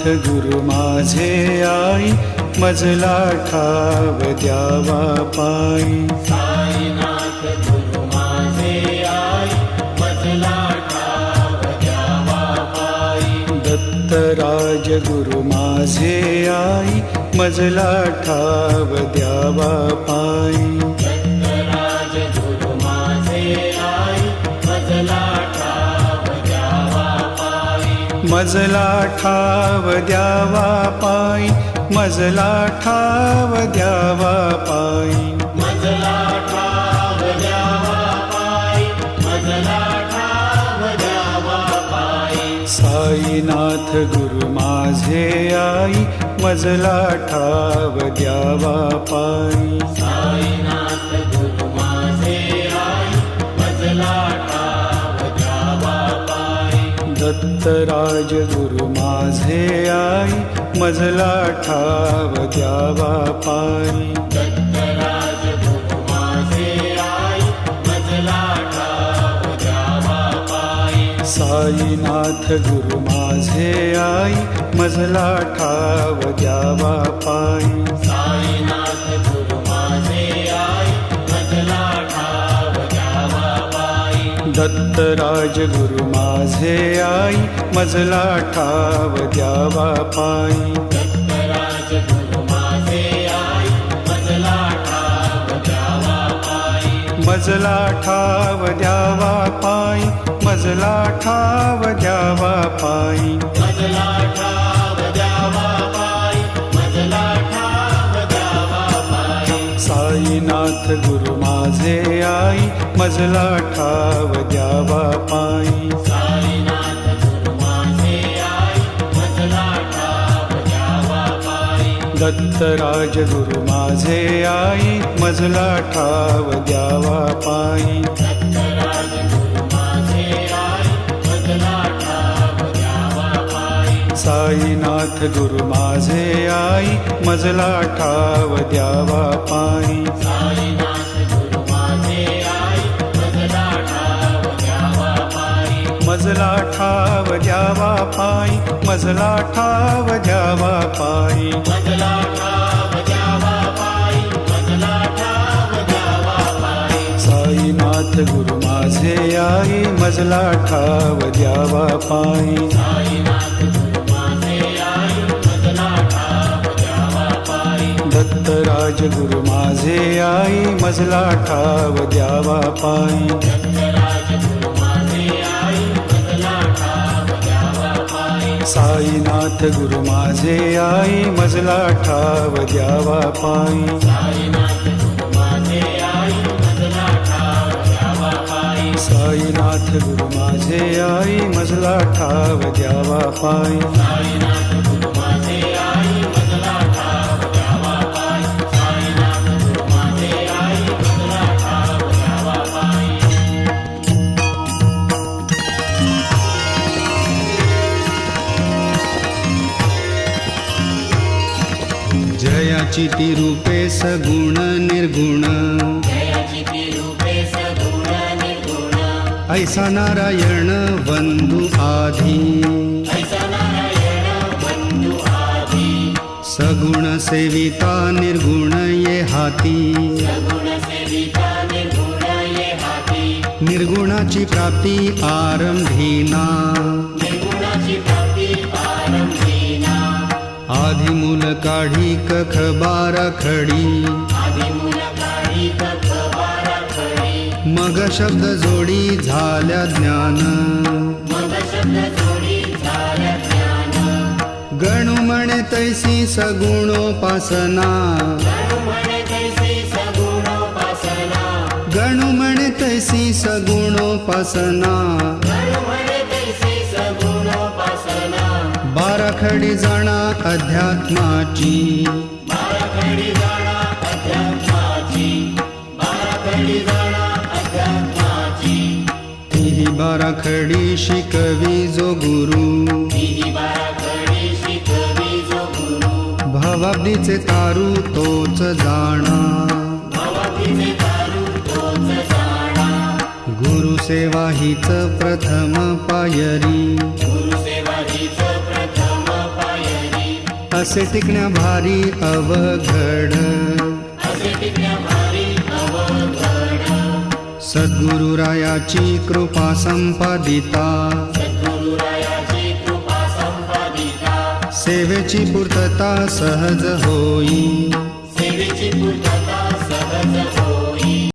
गुरु माझे आई, मजला ठाव द्यावा पायी. साईनाथ गुरु माझे आई, मजला ठाव द्यावा पायी. दत्तराज गुरु माझे आई, मजला ठाव द्यावा पायी. दत्तराज गुरु माझे आई, मजला ठाव द्यावा पायी. मजला ठाव द्यावा पायी, मजला ठाव द्यावा पायी. मजला ठाव द्यावा पायी, मजला ठाव द्यावा पायी. साईनाथ गुरु माझे आई, मजला ठाव द्यावा पायी. साईनाथ गुरु माझे आई, मजला ठाव द्यावा पायी. दत्तराज गुरु माझे आई, मजला ठाव द्यावा पायी. दत्तराज गुरु माझे आई, मजला ठाव द्यावा पायी. साईनाथ गुरु माझे आई, मजला ठाव द्यावा पायी. साईनाथ गुरु माझे आई, मजला ठाव द्यावा पायी. दत्तराज गुरु माझे आई, मजला ठाव द्यावा पायी. दत्तराज गुरु माझे आई, मजला ठाव द्यावा पायी. मजला ठाव द्यावा पायी, मजला ठाव द्यावा पायी. मजला ठाव द्यावा पायी, मजला ठाव द्यावा पायी. साईनाथ गुरु माझे आई, मजला ठाव द्यावा पायी. साईनाथ गुरु माझे आई, मजला ठाव द्यावा पायी. दत्तराज गुरु माझे आई, मजला ठाव द्यावा पायी. दत्तराज गुरु माझे आई, मजला ठाव द्यावा पायी. साईनाथ गुरु माझे आई, मजला ठाव द्यावा पायी. साईनाथ गुरु माझे आई, मजला ठाव द्यावा पायी. मजला ठाव द्यावा पायी, मजला ठाव द्यावा पायी. मजला ठाव द्यावा पायी, मजला ठाव द्यावा पायी. साईनाथ गुरु माझे आई, मजला ठाव द्यावा पायी. साईनाथ गुरु माझे आई, मजला ठाव द्यावा पायी. दत्तराज गुरु माझे आई, मजला ठाव द्यावा पायी. दत्तराज गुरु माझे आई, मजला ठाव द्यावा पायी. साईनाथ गुरु माझे आई, मजला ठाव द्यावा पायी. साईनाथ गुरु माझे आई, मजला ठाव द्यावा पायी. साईनाथ गुरु माझे आई, मजला ठाव द्यावा पायी. साईनाथ गुरु माझे आई, मजला ठाव द्यावा पायी. साईनाथ गुरु माझे आई, मजला ठाव द्यावा पायी. जयाची ती रूपे सगुण निर्गुण, जयाची ती रूपे सगुण निर्गुण. ऐसा नारायण बंधु आधी, ऐसा नारायण बंधु आधी. सगुण सेविता निर्गुण ये हाती. सगुण सेविता निर्गुण ये हाती. निर्गुणाची प्राप्ती आरंभीना, निर्गुणाची प्राप्ती आरंभीना. आधी मूल काढी कख बारा खडी. आदिमूल काढी कख बारा खडी. मग शब्द जोडी झाल्या ज्ञान. मग शब्द जोडी झाल्या ज्ञान. गणू म्हणे तैसी सगुणोपासना. गणु म्हणे तैसी सगुणोपासना. गणू म्हणे तैसी सगुणोपासना. गणु म्हणे तैसी सगुणोपासना. बाराखडी जाणा अध्यात्माची. बाराखडी जाणा अध्यात्माची. बाराखडी जाणा अध्यात्माची. तीही बाराखडी शिकवी जो गुरु. ही बाराखडी शिकवी जो गुरु. भवाब्दीचे तारू तोच जाणा. भवाब्दीचे तारू तोच जाणा. गुरुसेवा हीच प्रथम पायरी. गुरुसेवा हीच प्रथम पायरी. असे टिकण्या भारी अवघड असे टिकण्या भारी अवघड सद्गुरुरायाची कृपा संपादिता सद्गुरुरायाची कृपा संपादिता सेवेची पूर्तता सहज होई